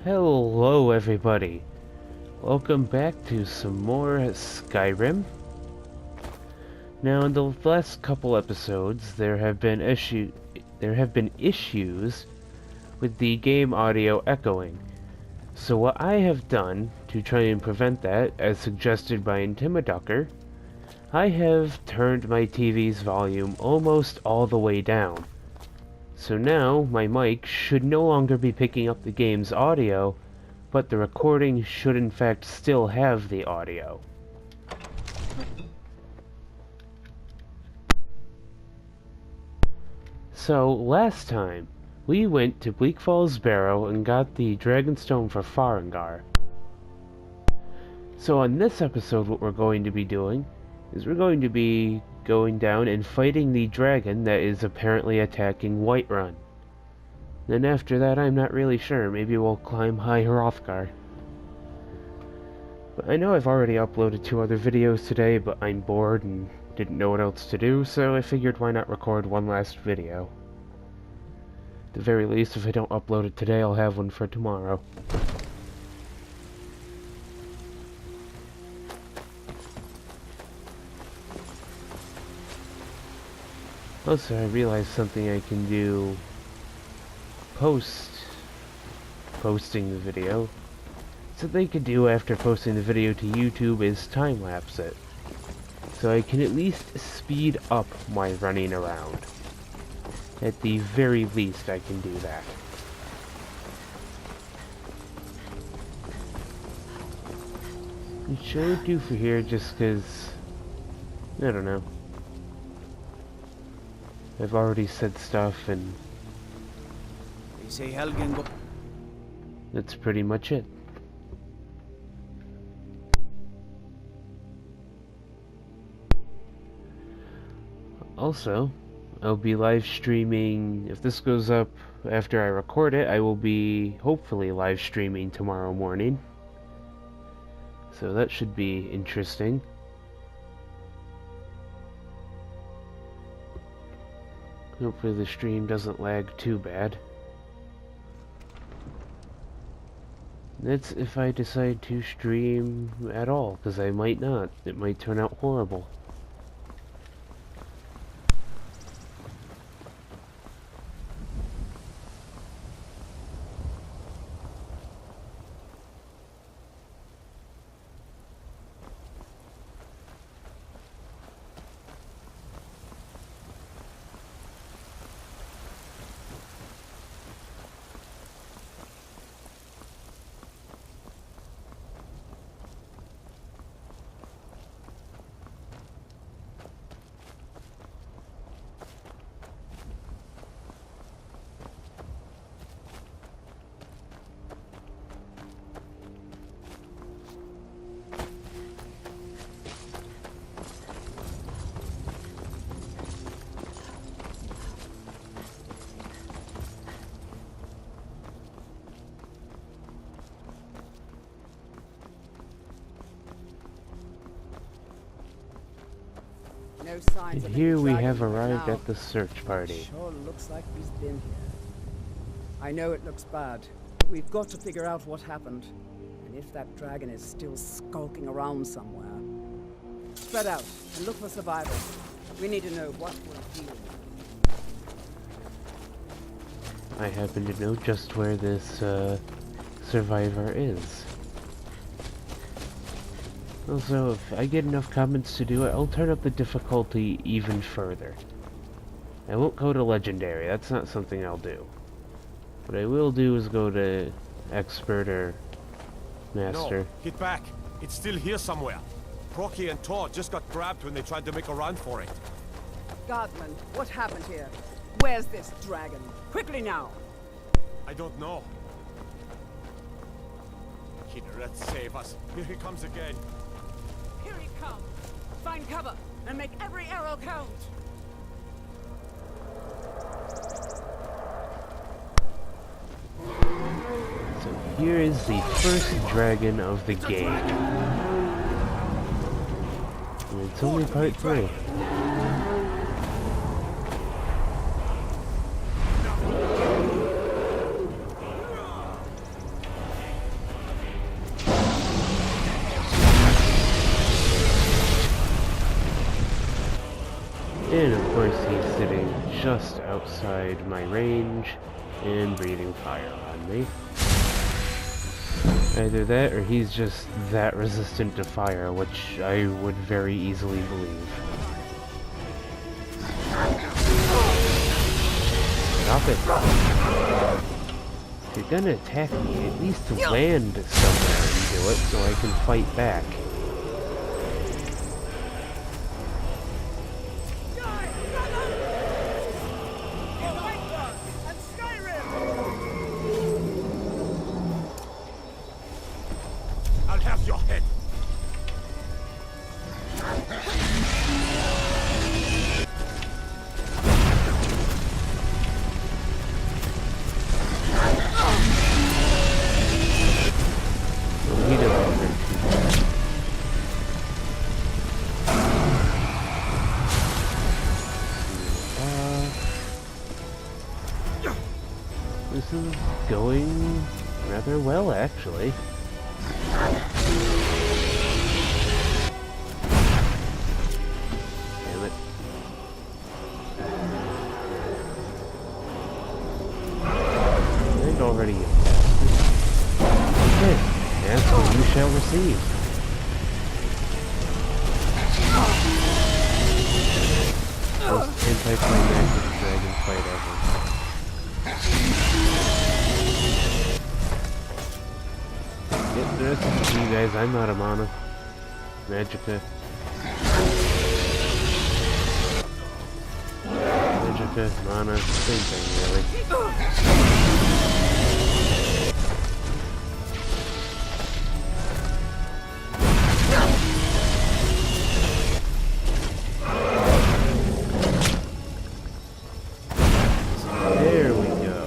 Hello everybody, welcome back to some more Skyrim. Now in the last couple episodes there have been issues with the game audio echoing. So what I have done to try and prevent that, as suggested by Intimiducker, I have turned my TV's volume almost all the way down. So now my mic should no longer be picking up the game's audio, but the recording should in fact still have the audio. So last time, we went to Bleak Falls Barrow and got the Dragonstone for Farengar. So on this episode what we're going to be doing is we're going to be going down and fighting the dragon that is apparently attacking Whiterun. Then after that I'm not really sure, maybe we'll climb High Hrothgar. But I know I've already uploaded 2 other videos today, but I'm bored and didn't know what else to do, so I figured why not record one last video. At the very least, if I don't upload it today, I'll have one for tomorrow. Also, I realized something I can do posting the video. Something I could do after posting the video to YouTube is time-lapse it. So I can at least speed up my running around. At the very least, I can do that. Which I would do for here just because, I don't know. I've already said stuff and that's pretty much it. Also, I'll be live streaming, if this goes up after I record it, I will be hopefully live streaming tomorrow morning. So that should be interesting. Hopefully the stream doesn't lag too bad. That's if I decide to stream at all, because I might not. It might turn out horrible. No signs And of here any we dragon have right arrived now. at the search party. Sure looks like he's been here. I know it looks bad, but we've got to figure out what happened. And if that dragon is still skulking around somewhere. Spread out and look for survivors. We need to know what we're dealing with. I happen to know just where this survivor is. Also, if I get enough comments to do it, I'll turn up the difficulty even further. I won't go to Legendary, that's not something I'll do. What I will do is go to Expert or Master. No, get back! It's still here somewhere. Procky and Todd just got grabbed when they tried to make a run for it. Guardsman, what happened here? Where's this dragon? Quickly now! I don't know. Kinneret, save us. Here he comes again. Here he comes! Find cover and make every arrow count! So here is the first dragon of the game. And it's only part 3. And of course he's sitting just outside my range and breathing fire on me. Either that or he's just that resistant to fire, which I would very easily believe. Stop it. If you're gonna attack me, at least land somewhere and do it so I can fight back. I'll have your head. Well, he doesn't hurt too bad. This is going rather well, actually. Damn it. And already you bastard. Okay, ask what you shall receive. Most anticlimactic dragon fight ever. Yep, the rest of you guys, I'm out of mana. Magicka. Magicka, mana, same thing really. There we go.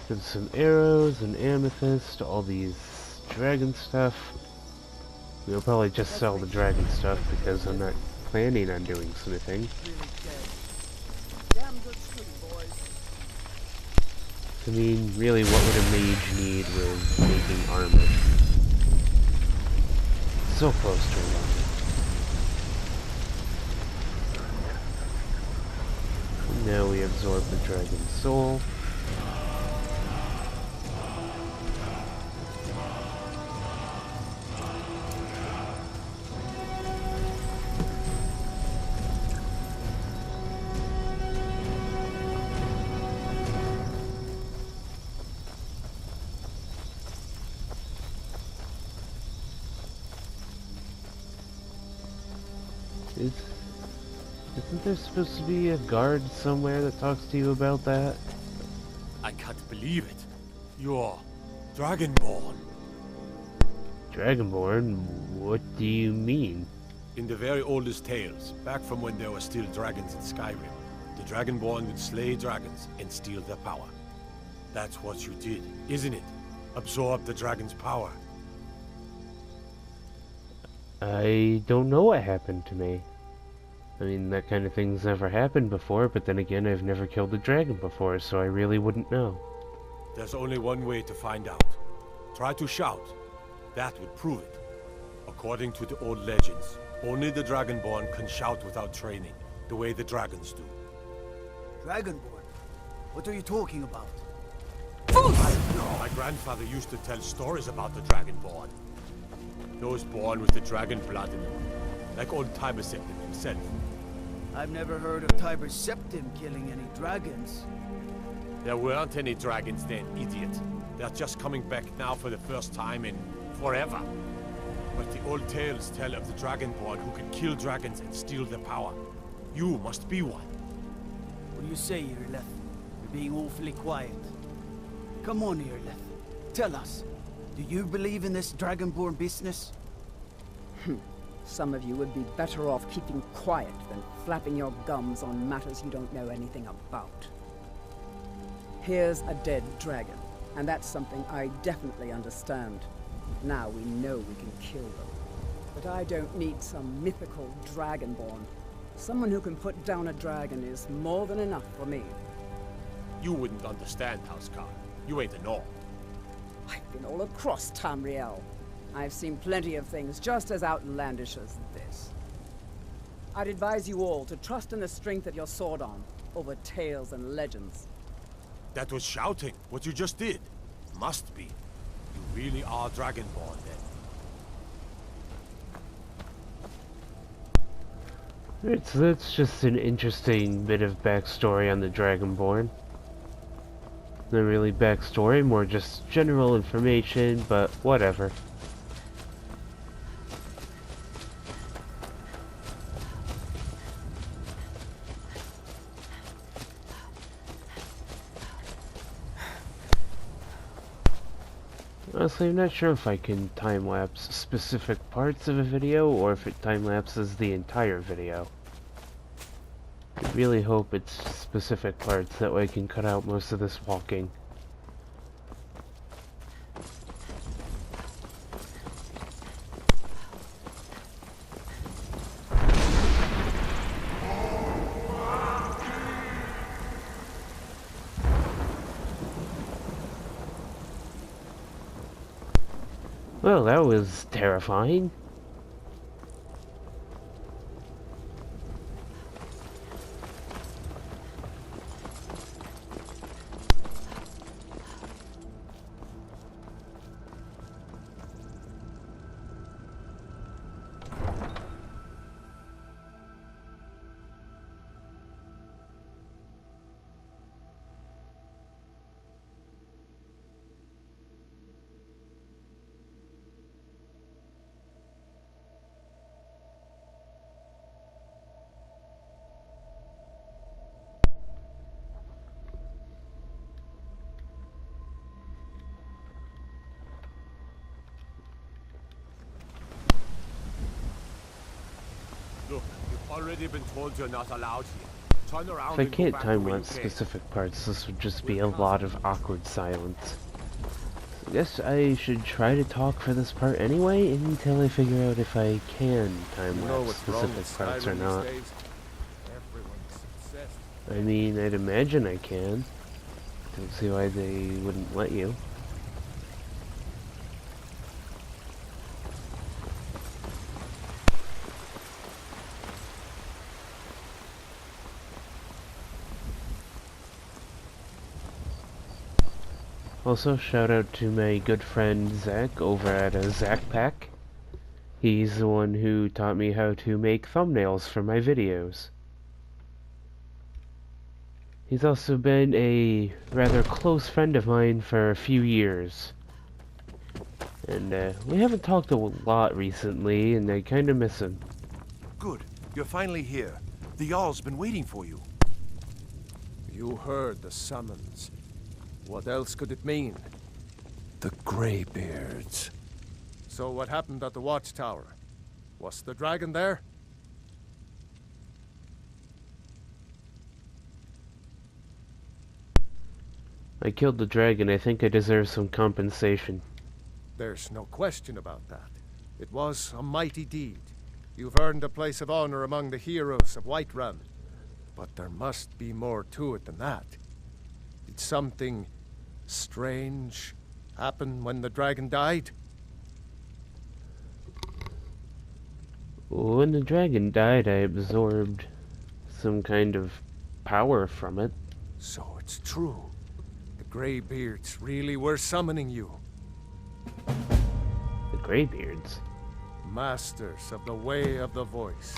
Get some arrows and amethyst, all these dragon stuff. We'll probably just sell the dragon stuff because I'm not planning on doing smithing. Damn good shooting, boys. I mean, really, what would a mage need with making armor? So close to one. Now we absorb the dragon soul. Isn't there supposed to be a guard somewhere that talks to you about that? I can't believe it. You're Dragonborn. Dragonborn? What do you mean? In the very oldest tales, back from when there were still dragons in Skyrim, the Dragonborn would slay dragons and steal their power. That's what you did, isn't it? Absorb the dragon's power. I don't know what happened to me. I mean, that kind of thing's never happened before, but then again, I've never killed a dragon before, so I really wouldn't know. There's only one way to find out. Try to shout. That would prove it. According to the old legends, only the Dragonborn can shout without training, the way the dragons do. Dragonborn? What are you talking about? My grandfather used to tell stories about the Dragonborn. Those born with the dragon blood in them, like old Tiber Septim himself. I've never heard of Tiber Septim killing any dragons. There weren't any dragons then, idiot. They're just coming back now for the first time in forever. But the old tales tell of the Dragonborn who can kill dragons and steal their power. You must be one. What do you say, Irleth? You're being awfully quiet. Come on, Irleth. Tell us. Do you believe in this Dragonborn business? Some of you would be better off keeping quiet than flapping your gums on matters you don't know anything about. Here's a dead dragon, and that's something I definitely understand. Now we know we can kill them. But I don't need some mythical Dragonborn. Someone who can put down a dragon is more than enough for me. You wouldn't understand, Housecar. You ain't a Norm. I've been all across Tamriel. I've seen plenty of things just as outlandish as this. I'd advise you all to trust in the strength of your sword arm over tales and legends. That was shouting, what you just did. Must be. You really are Dragonborn, then. That's just an interesting bit of backstory on the Dragonborn. Not really backstory, more just general information, but whatever. Honestly, I'm not sure if I can time-lapse specific parts of a video, or if it time-lapses the entire video. I really hope it's specific parts, that way I can cut out most of this walking. Well, that was terrifying. Look, you've already been told you're not allowed here. Turn around If I and go can't back the way you time-lapse came. specific parts, this would just be a lot of awkward silence. I guess I should try to talk for this part anyway, until I figure out if I can time-lapse specific parts or not. I mean, I'd imagine I can. Don't see why they wouldn't let you. Also, shout out to my good friend Zach over at Zach Pack. He's the one who taught me how to make thumbnails for my videos. He's also been a rather close friend of mine for a few years. And we haven't talked a lot recently, and I kinda miss him. Good. You're finally here. The Jarl's been waiting for you. You heard the summons. What else could it mean? The Greybeards. So what happened at the watchtower? Was the dragon there? I killed the dragon. I think I deserve some compensation. There's no question about that. It was a mighty deed. You've earned a place of honor among the heroes of Whiterun. But there must be more to it than that. Did something strange happen when the dragon died? When the dragon died, I absorbed some kind of power from it. So it's true. The Greybeards really were summoning you. The Greybeards? Masters of the Way of the Voice.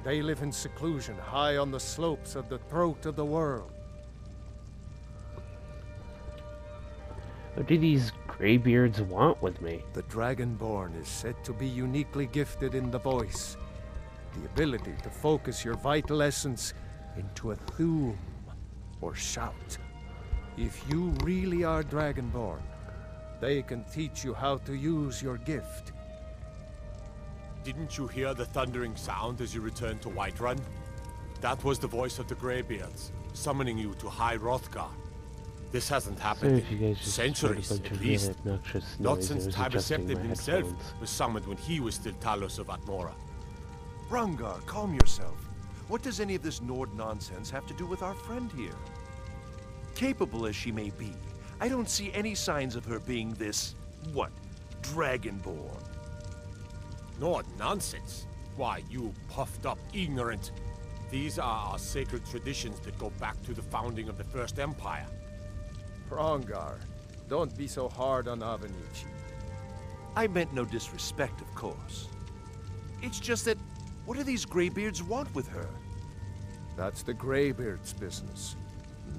They live in seclusion high on the slopes of the throat of the world. What do these Greybeards want with me? The Dragonborn is said to be uniquely gifted in the voice. The ability to focus your vital essence into a thum, or shout. If you really are Dragonborn, they can teach you how to use your gift. Didn't you hear the thundering sound as you returned to Whiterun? That was the voice of the Greybeards, summoning you to High Hrothgar. This hasn't Sorry happened if you guys in just centuries, heard a bunch at of least. really obnoxious Not noise. I since was Tiber adjusting Septim my himself headphones. was summoned when he was still Talos of Atmora. Rungar, calm yourself. What does any of this Nord nonsense have to do with our friend here? Capable as she may be, I don't see any signs of her being this, what, Dragonborn. Nord nonsense. Why, you puffed up ignorant. These are our sacred traditions that go back to the founding of the First Empire. Hrongar, don't be so hard on Avenici. I meant no disrespect, of course. It's just that, what do these Greybeards want with her? That's the Greybeards' business,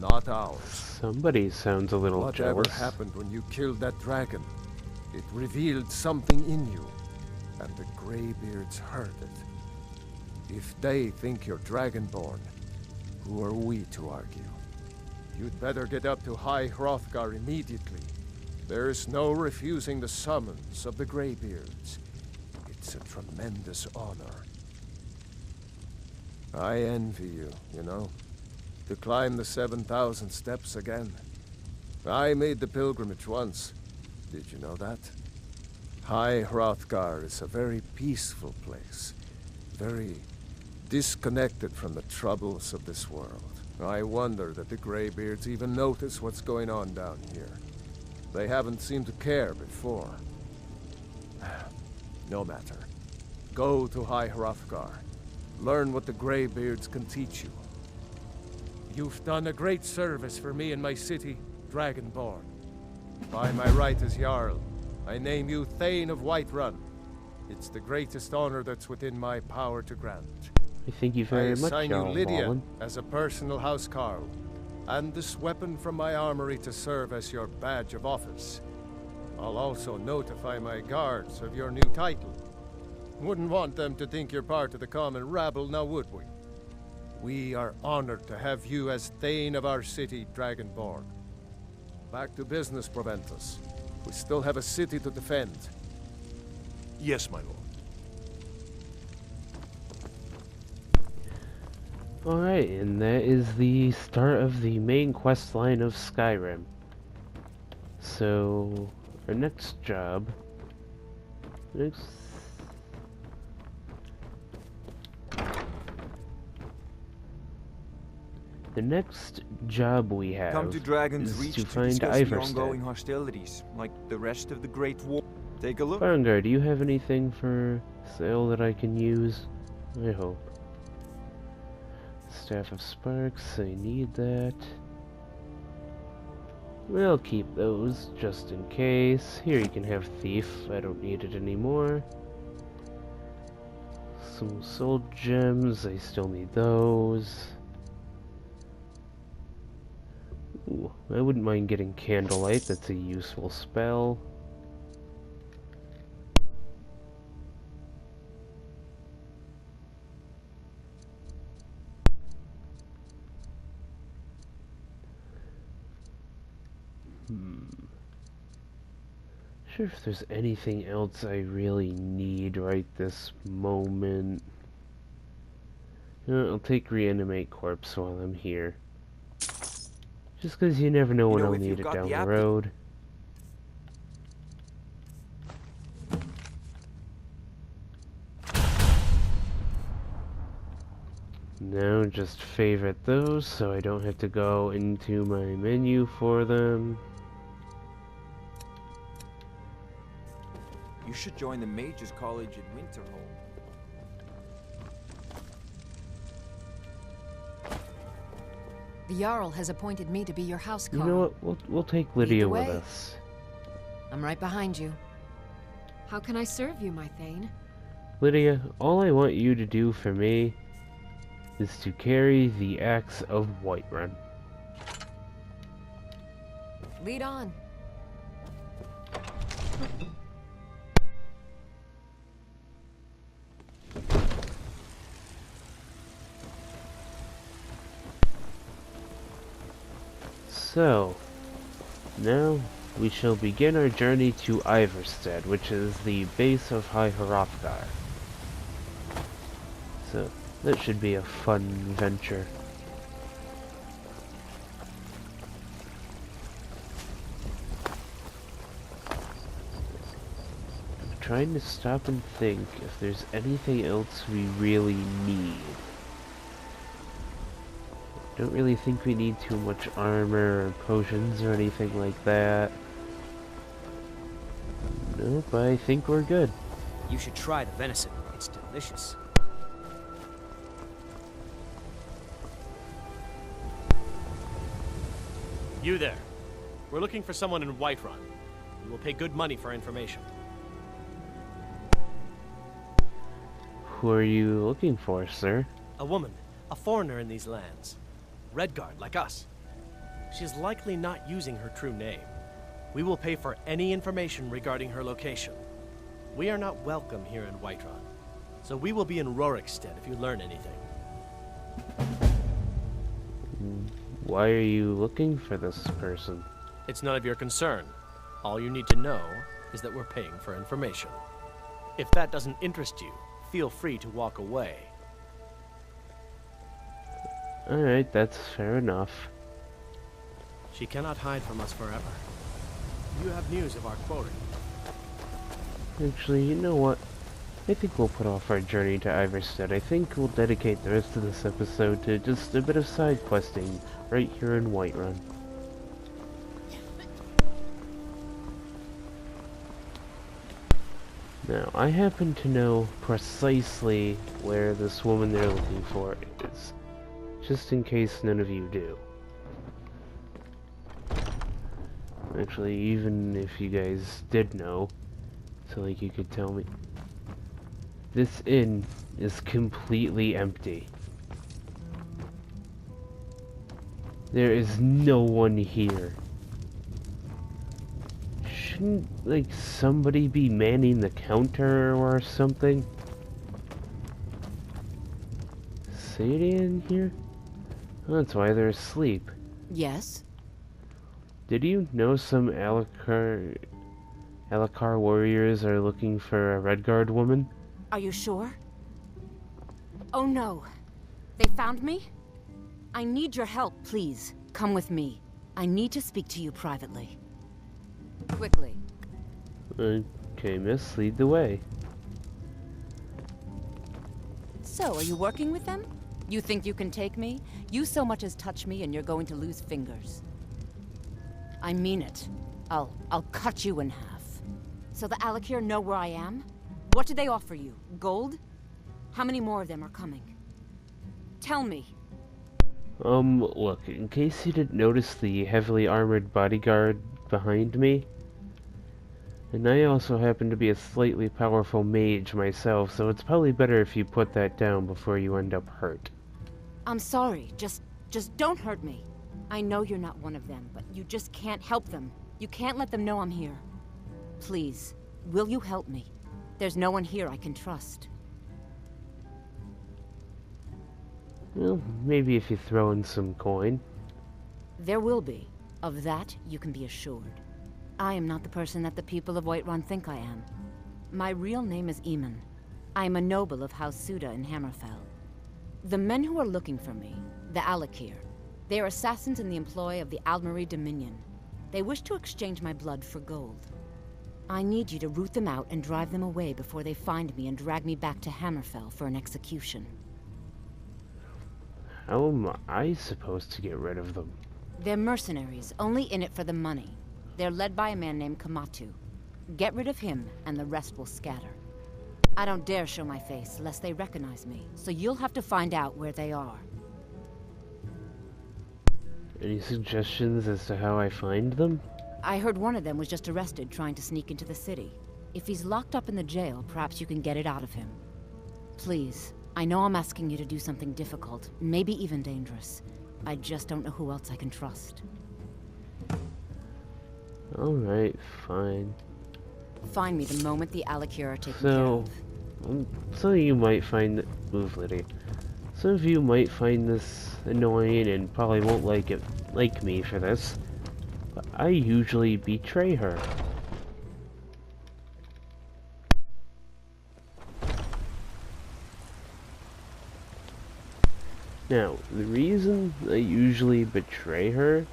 not ours. Somebody sounds a little Whatever jealous. happened when you killed that dragon, it revealed something in you, and the Greybeards heard it. If they think you're Dragonborn, who are we to argue? You'd better get up to High Hrothgar immediately. There's no refusing the summons of the Greybeards. It's a tremendous honor. I envy you, you know, to climb the 7,000 steps again. I made the pilgrimage once. Did you know that? High Hrothgar is a very peaceful place. Very disconnected from the troubles of this world. I wonder that the Greybeards even notice what's going on down here. They haven't seemed to care before. No matter. Go to High Hrothgar. Learn what the Greybeards can teach you. You've done a great service for me and my city, Dragonborn. By my right as Jarl, I name you Thane of Whiterun. It's the greatest honor that's within my power to grant. I thank you very I much, assign you Jarl Lydia Wallen. as a personal housecarl, and this weapon from my armory to serve as your badge of office. I'll also notify my guards of your new title. Wouldn't want them to think you're part of the common rabble, now would we? We are honored to have you as Thane of our city, Dragonborn. Back to business, Proventus. We still have a city to defend. Yes, my lord. Alright, and that is the start of the main quest line of Skyrim. So, our next job... The next job we have Come to Dragon's is Reach to to find discuss the ongoing Ivarstead. hostilities, like the rest of the Great War. Take a look. Barangar, do you have anything for sale that I can use? I hope. Staff of Sparks, I need that. We'll keep those, just in case. Here you can have Thief, I don't need it anymore. Some soul gems, I still need those. Ooh, I wouldn't mind getting Candlelight, that's a useful spell. Sure if there's anything else I really need right this moment. I'll take Reanimate Corpse while I'm here. Just because you never know when I'll if need you've it got down the the app- road. Now just favorite those so I don't have to go into my menu for them. You should join the Mages College in Winterhold. The Jarl has appointed me to be your housecarl. You know what? We'll take Lydia with way. us. I'm right behind you. How can I serve you, my Thane? Lydia, all I want you to do for me is to carry the axe of Whiterun. Lead on. So, now we shall begin our journey to Ivarstead, which is the base of High Hrothgar. So, that should be a fun venture. I'm trying to stop and think if there's anything else we really need. Don't really think we need too much armor or potions or anything like that. Nope, I think we're good. You should try the venison. It's delicious. You there. We're looking for someone in Whiterun. We will pay good money for information. Who are you looking for, sir? A woman. A foreigner in these lands. Redguard, like us. She is likely not using her true name. We will pay for any information regarding her location. We are not welcome here in Whiterun, so we will be in Rorikstead if you learn anything. Why are you looking for this person? It's none of your concern. All you need to know is that we're paying for information. If that doesn't interest you, feel free to walk away. Alright, that's fair enough. She cannot hide from us forever. You have news of our quarry. Actually, you know what? I think we'll put off our journey to Iverstead. I think we'll dedicate the rest of this episode to just a bit of side questing right here in Whiterun. Now, I happen to know precisely where this woman they're looking for is, just in case none of you do. Actually, even if you guys did know, so like you could tell me. This inn is completely empty. There is no one here. Shouldn't, like, somebody be manning the counter or something? Sadie in here? Oh, that's why they're asleep. Yes? Did you know some Alikar warriors are looking for a Redguard woman? Are you sure? Oh no. They found me? I need your help, please. Come with me. I need to speak to you privately. Quickly. Okay, miss, lead the way. So, are you working with them? You think you can take me? You so much as touch me and you're going to lose fingers. I mean it. I'll cut you in half. So the Alikir know where I am? What did they offer you? Gold? How many more of them are coming? Tell me. Look, in case you didn't notice the heavily armored bodyguard behind me, and I also happen to be a slightly powerful mage myself, so it's probably better if you put that down before you end up hurt. I'm sorry. Just don't hurt me. I know you're not one of them, but you just can't help them. You can't let them know I'm here. Please, will you help me? There's no one here I can trust. Well, maybe if you throw in some coin. There will be. Of that, you can be assured. I am not the person that the people of Whiterun think I am. My real name is Eamon. I am a noble of House Suda in Hammerfell. The men who are looking for me, the Alikir, they are assassins in the employ of the Aldmeri Dominion. They wish to exchange my blood for gold. I need you to root them out and drive them away before they find me and drag me back to Hammerfell for an execution. How am I supposed to get rid of them? They're mercenaries, only in it for the money. They're led by a man named Kamatu. Get rid of him, and the rest will scatter. I don't dare show my face, lest they recognize me, so you'll have to find out where they are. Any suggestions as to how I find them? I heard one of them was just arrested trying to sneak into the city. If he's locked up in the jail, perhaps you can get it out of him. Please, I know I'm asking you to do something difficult, maybe even dangerous. I just don't know who else I can trust. Alright, fine. Find me the moment the Alikir are taken So, care of. some of you might find... Move, Liddy. Some of you might find this annoying and probably won't like me for this, but I usually betray her. Now, the reason I usually betray her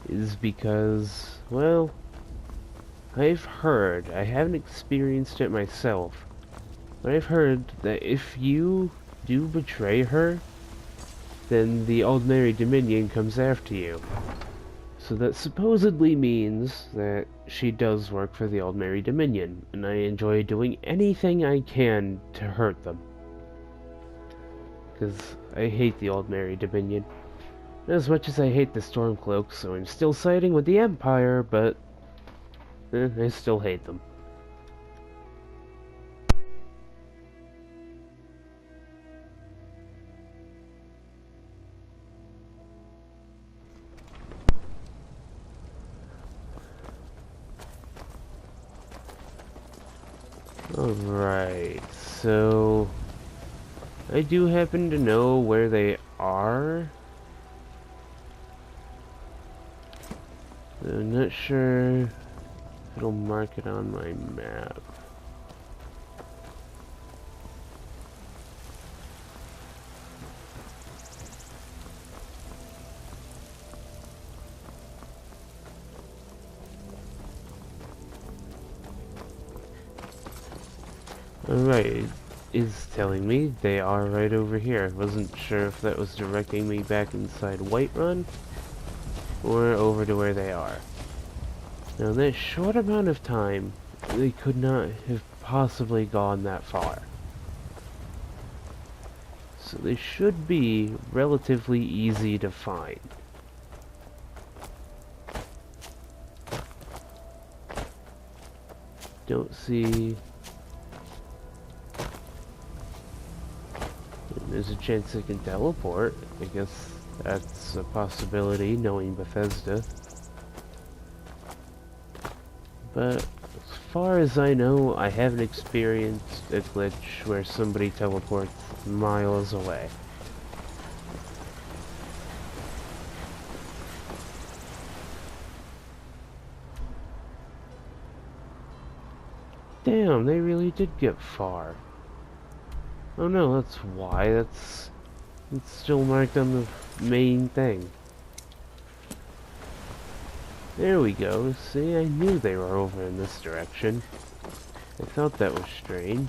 is because, well, I've heard, I haven't experienced it myself, but I've heard that if you do betray her, then the Aldmeri Dominion comes after you. So that supposedly means that she does work for the Aldmeri Dominion, and I enjoy doing anything I can to hurt them. Because I hate the Aldmeri Dominion. As much as I hate the Stormcloaks, so I'm still siding with the Empire, but I still hate them. Alright, so I do happen to know where they are. I'm not sure if it'll mark it on my map. Alright, it is telling me they are right over here. Wasn't sure if that was directing me back inside Whiterun or over to where they are. Now in that short amount of time, they could not have possibly gone that far. So they should be relatively easy to find. Don't see... There's a chance I can teleport. I guess that's a possibility, knowing Bethesda. But as far as I know, I haven't experienced a glitch where somebody teleports miles away. Damn, they really did get far. Oh no, that's why. It's still marked on the main thing. There we go. See, I knew they were over in this direction. I thought that was strange.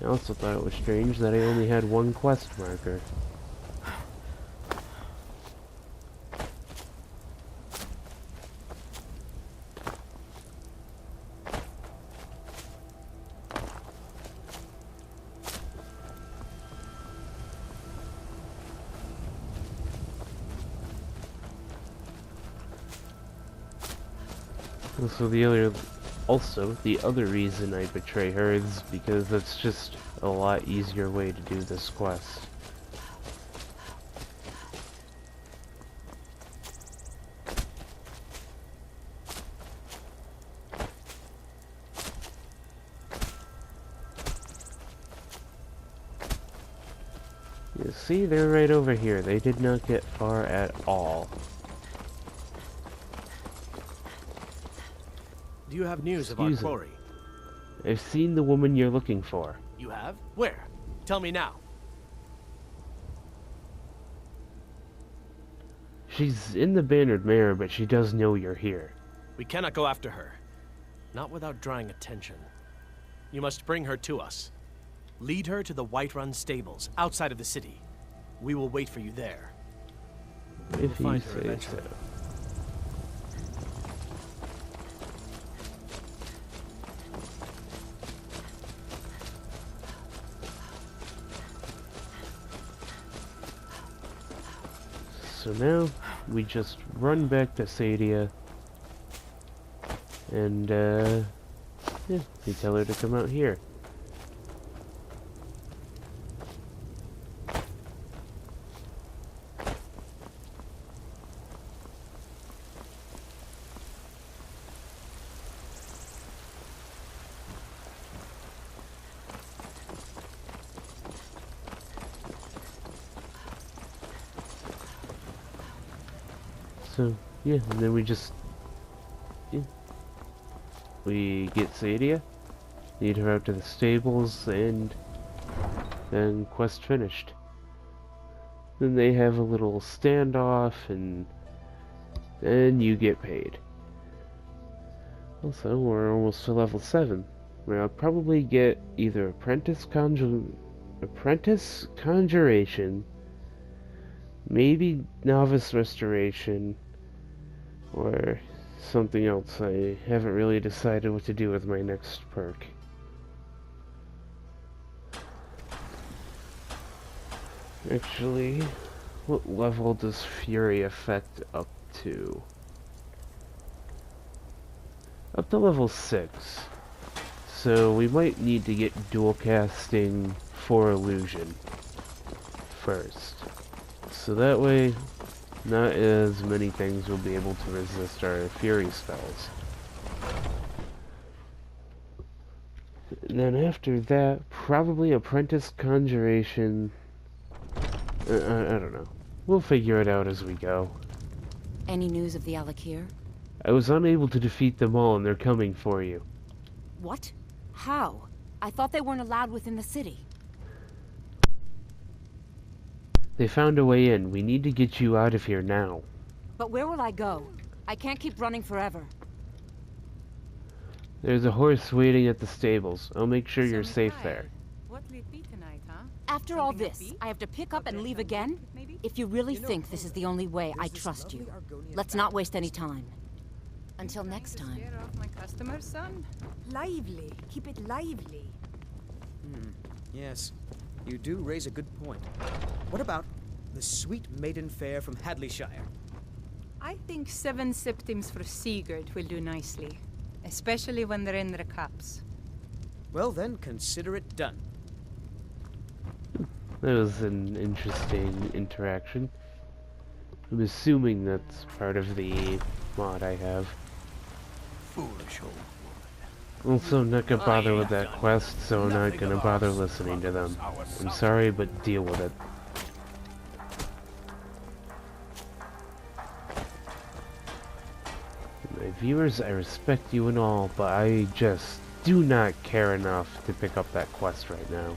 I also thought it was strange that I only had one quest marker. Also, the other reason I betray her is because that's just a lot easier way to do this quest. You see, they're right over here. They did not get far at all. Do you have news of our quarry? I've seen the woman you're looking for. You have? Where? Tell me now. She's in the Bannered Mare, but she does know you're here. We cannot go after her. Not without drawing attention. You must bring her to us. Lead her to the Whiterun stables, outside of the city. We will wait for you there. If you say so. So now, we just run back to Sadia, and, yeah, we tell her to come out here. So, yeah, and then we just, we get Sadia, lead her out to the stables, and then quest finished. Then they have a little standoff, and then you get paid. Also, we're almost to level 7, where I'll probably get either Apprentice Conjuration, maybe Novice Restoration, or something else. I haven't really decided what to do with my next perk. Actually, What level does Fury affect up to? Up to level 6. So we might need to get dual casting for illusion first. So that way, not as many things will be able to resist our Fury spells. And then after that, probably Apprentice Conjuration. I don't know. We'll figure it out as we go. Any news of the Alakir? I was unable to defeat them all and they're coming for you. What? How? I thought they weren't allowed within the city. They found a way in. We need to get you out of here now. But where will I go? I can't keep running forever. There's a horse waiting at the stables. I'll make sure you're safe there. What will it be tonight, huh? After all this, I have to pick up and leave again? If you really think this is the only way, I trust you. Let's not waste any time. Until next time. Scare off my customers, son? Lively. Keep it lively. Yes, you do raise a good point. What about the sweet maiden fair from Hadleyshire? I think 7 septims for Sigurd will do nicely. Especially when they're in their cups. Well then, consider it done. That was an interesting interaction. I'm assuming that's part of the mod I have. Foolish old woman. Also, I'm not gonna bother with that quest, so I'm not gonna bother listening to them. I'm sorry, but deal with it. My viewers, I respect you and all, but I just do not care enough to pick up that quest right now.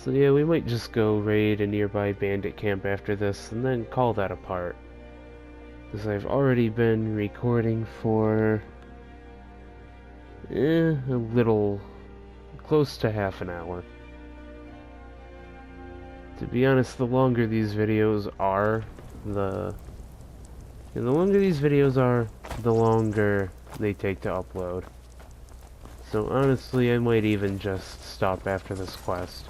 So yeah, we might just go raid a nearby bandit camp after this, and then call that a part. Because I've already been recording for... a little... close to half an hour. To be honest, the longer these videos are, the longer they take to upload. So honestly, I might even just stop after this quest.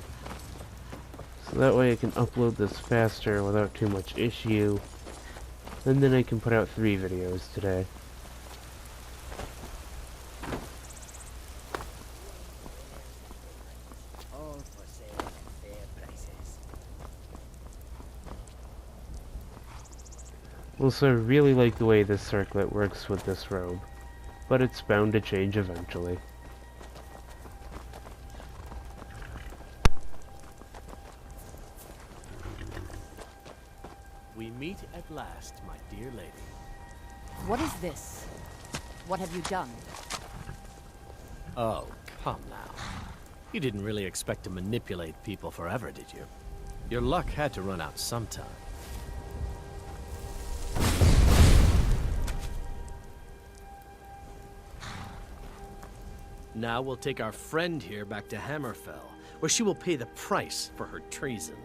So that way I can upload this faster without too much issue. And then I can put out 3 videos today. Also, I really like the way this circlet works with this robe, but it's bound to change eventually. We meet at last, my dear lady. What is this? What have you done? Oh, come now. You didn't really expect to manipulate people forever, did you? Your luck had to run out sometime. Now we'll take our friend here back to Hammerfell, where she will pay the price for her treason.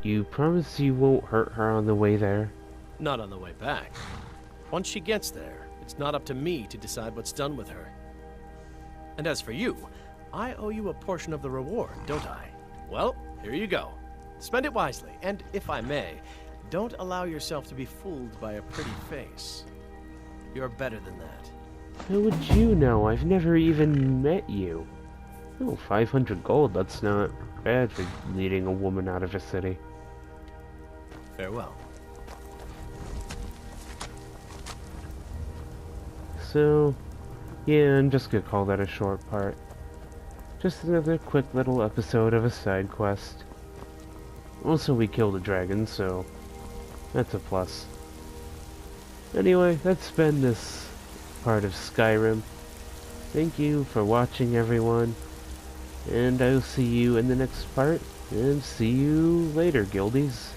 You promise you won't hurt her on the way there? Not on the way back. Once she gets there, it's not up to me to decide what's done with her. And as for you, I owe you a portion of the reward, don't I? Well, here you go. Spend it wisely, and if I may, don't allow yourself to be fooled by a pretty face. You're better than that. How would you know? I've never even met you. Oh, 500 gold, that's not bad for leading a woman out of a city. Farewell. So, yeah, I'm just gonna call that a short part. Just another quick little episode of a side quest. Also, we killed a dragon, so that's a plus. Anyway, that's been this part of Skyrim. Thank you for watching, everyone. And I'll see you in the next part. And see you later, guildies.